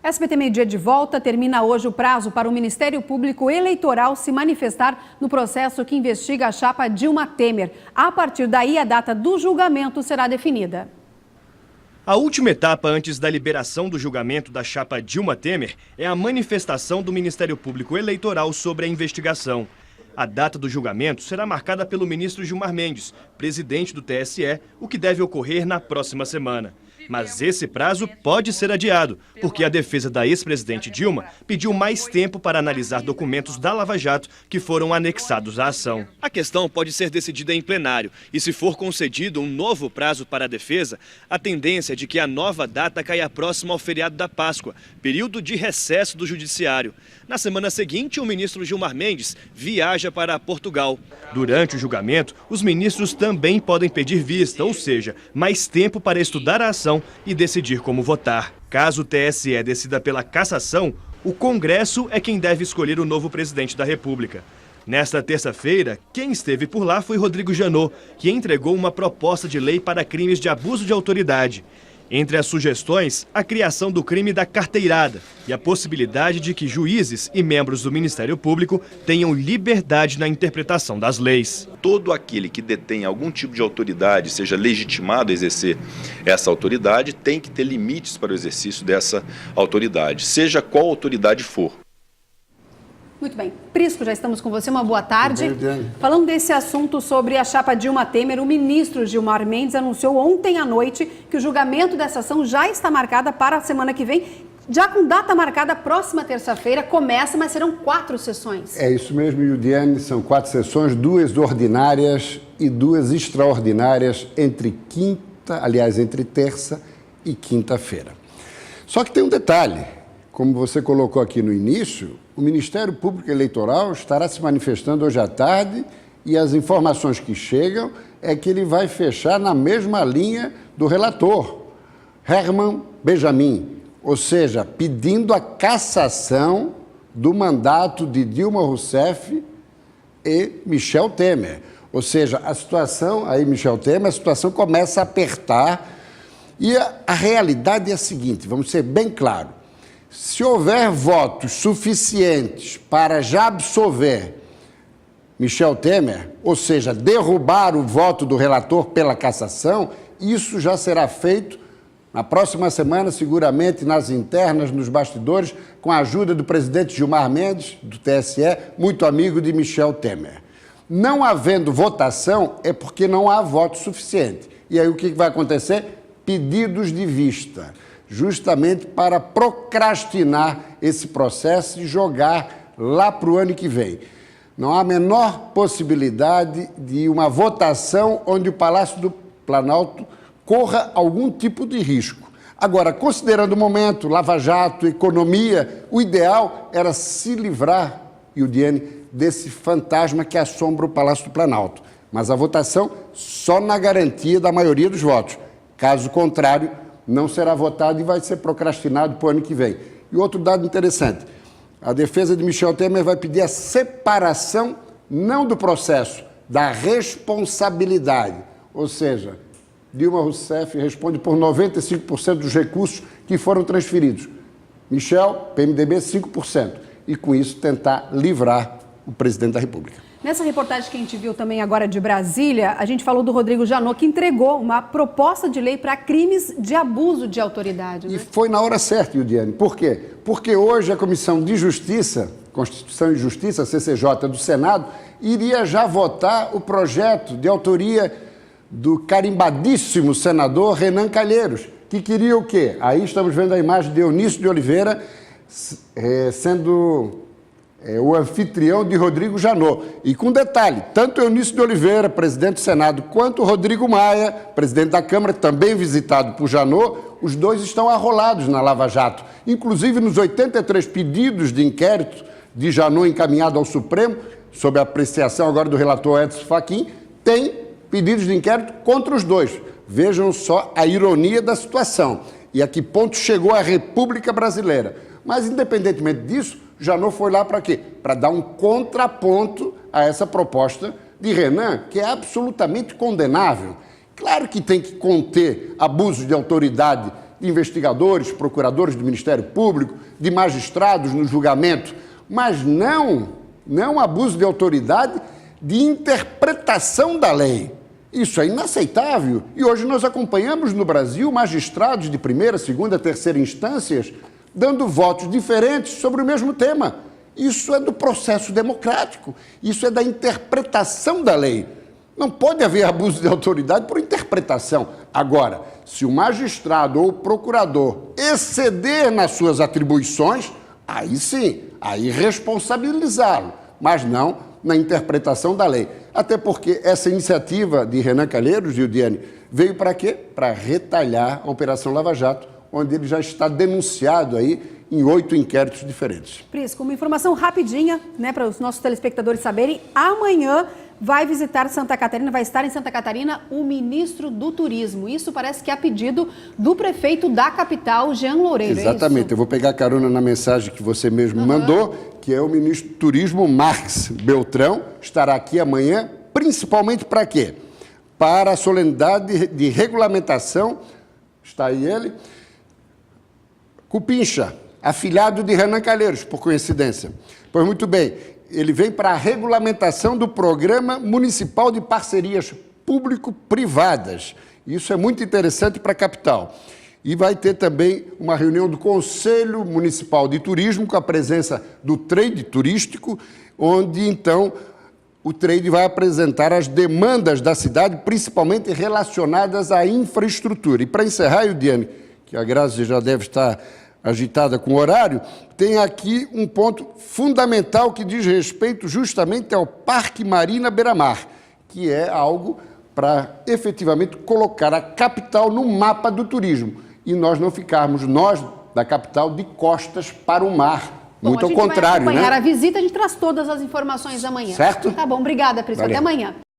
SBT Meio Dia de volta, termina hoje o prazo para o Ministério Público Eleitoral se manifestar no processo que investiga a chapa Dilma Temer. A partir daí, a data do julgamento será definida. A última etapa antes da liberação do julgamento da chapa Dilma Temer é a manifestação do Ministério Público Eleitoral sobre a investigação. A data do julgamento será marcada pelo ministro Gilmar Mendes, presidente do TSE, o que deve ocorrer na próxima semana. Mas esse prazo pode ser adiado, porque a defesa da ex-presidente Dilma pediu mais tempo para analisar documentos da Lava Jato que foram anexados à ação. A questão pode ser decidida em plenário e, se for concedido um novo prazo para a defesa, a tendência é de que a nova data caia próxima ao feriado da Páscoa, período de recesso do Judiciário. Na semana seguinte, o ministro Gilmar Mendes viaja para Portugal. Durante o julgamento, os ministros também podem pedir vista, ou seja, mais tempo para estudar a ação e decidir como votar. Caso o TSE decida pela cassação, o Congresso é quem deve escolher o novo presidente da República. Nesta terça-feira, quem esteve por lá foi Rodrigo Janot, que entregou uma proposta de lei para crimes de abuso de autoridade. Entre as sugestões, a criação do crime da carteirada e a possibilidade de que juízes e membros do Ministério Público tenham liberdade na interpretação das leis. Todo aquele que detém algum tipo de autoridade, seja legitimado a exercer essa autoridade, tem que ter limites para o exercício dessa autoridade, seja qual autoridade for. Muito bem. Prisco, já estamos com você. Uma boa tarde. Falando desse assunto sobre a chapa Dilma Temer, o ministro Gilmar Mendes anunciou ontem à noite que o julgamento dessa ação já está marcado para a semana que vem. Já com data marcada, próxima terça-feira, começa, mas serão 4 sessões. É isso mesmo, Yudiane. São 4 sessões, 2 ordinárias e 2 extraordinárias entre terça e quinta-feira. Só que tem um detalhe. Como você colocou aqui no início, o Ministério Público Eleitoral estará se manifestando hoje à tarde e as informações que chegam é que ele vai fechar na mesma linha do relator, Herman Benjamin, ou seja, pedindo a cassação do mandato de Dilma Rousseff e Michel Temer. Ou seja, a situação começa a apertar e a realidade é a seguinte, vamos ser bem claros. Se houver votos suficientes para já absolver Michel Temer, ou seja, derrubar o voto do relator pela cassação, isso já será feito na próxima semana, seguramente nas internas, nos bastidores, com a ajuda do presidente Gilmar Mendes, do TSE, muito amigo de Michel Temer. Não havendo votação é porque não há voto suficiente. E aí o que vai acontecer? Pedidos de vista, justamente para procrastinar esse processo e jogar lá para o ano que vem. Não há a menor possibilidade de uma votação onde o Palácio do Planalto corra algum tipo de risco. Agora, considerando o momento, Lava Jato, economia, o ideal era se livrar, Yudiane, desse fantasma que assombra o Palácio do Planalto. Mas a votação só na garantia da maioria dos votos. Caso contrário, não será votado e vai ser procrastinado para o ano que vem. E outro dado interessante, a defesa de Michel Temer vai pedir a separação, não do processo, da responsabilidade. Ou seja, Dilma Rousseff responde por 95% dos recursos que foram transferidos. Michel, PMDB, 5%. E com isso tentar livrar o presidente da República. Nessa reportagem que a gente viu também agora de Brasília, a gente falou do Rodrigo Janot, que entregou uma proposta de lei para crimes de abuso de autoridade. Né? E foi na hora certa, Yudiane. Por quê? Porque hoje a Comissão de Justiça, Constituição e Justiça, CCJ do Senado, iria já votar o projeto de autoria do carimbadíssimo senador Renan Calheiros, que queria o quê? Aí estamos vendo a imagem de Eunício de Oliveira sendo o anfitrião de Rodrigo Janot. E com detalhe, tanto Eunício de Oliveira, presidente do Senado, quanto Rodrigo Maia, presidente da Câmara, também visitado por Janot, os dois estão arrolados na Lava Jato. Inclusive, nos 83 pedidos de inquérito de Janot encaminhado ao Supremo, sob a apreciação agora do relator Edson Fachin, tem pedidos de inquérito contra os dois. Vejam só a ironia da situação e a que ponto chegou a República Brasileira. Mas, independentemente disso, Janot foi lá para quê? Para dar um contraponto a essa proposta de Renan, que é absolutamente condenável. Claro que tem que conter abuso de autoridade de investigadores, procuradores do Ministério Público, de magistrados no julgamento, mas não abuso de autoridade de interpretação da lei. Isso é inaceitável. E hoje nós acompanhamos no Brasil magistrados de primeira, segunda, terceira instâncias dando votos diferentes sobre o mesmo tema. Isso é do processo democrático. Isso é da interpretação da lei. Não pode haver abuso de autoridade por interpretação. Agora, se o magistrado ou o procurador exceder nas suas atribuições, aí sim, aí responsabilizá-lo, mas não na interpretação da lei. Até porque essa iniciativa de Renan Calheiros, Gildiane, veio para quê? Para retalhar a Operação Lava Jato, onde ele já está denunciado aí em 8 inquéritos diferentes. Prisco, uma informação rapidinha, né, para os nossos telespectadores saberem. Amanhã vai visitar Santa Catarina, vai estar em Santa Catarina o ministro do Turismo. Isso parece que é a pedido do prefeito da capital, Jean Loureiro. Exatamente. É isso? Eu vou pegar carona na mensagem que você mesmo mandou, que é o ministro do Turismo, Marques Beltrão, estará aqui amanhã, principalmente para quê? Para a solenidade de regulamentação, está aí ele, Cupincha, afilhado de Renan Calheiros, por coincidência. Pois muito bem, ele vem para a regulamentação do Programa Municipal de Parcerias Público-Privadas. Isso é muito interessante para a capital. E vai ter também uma reunião do Conselho Municipal de Turismo, com a presença do trade turístico, onde, então, o trade vai apresentar as demandas da cidade, principalmente relacionadas à infraestrutura. E para encerrar, Gildiane, que a Grazi já deve estar agitada com o horário, tem aqui um ponto fundamental que diz respeito justamente ao Parque Marina Beira-Mar, que é algo para efetivamente colocar a capital no mapa do turismo e nós não ficarmos, nós da capital, de costas para o mar. Bom, muito ao contrário, vai acompanhar né? a visita, a gente traz todas as informações amanhã. Certo? Tá bom, obrigada, Prisco. Até amanhã.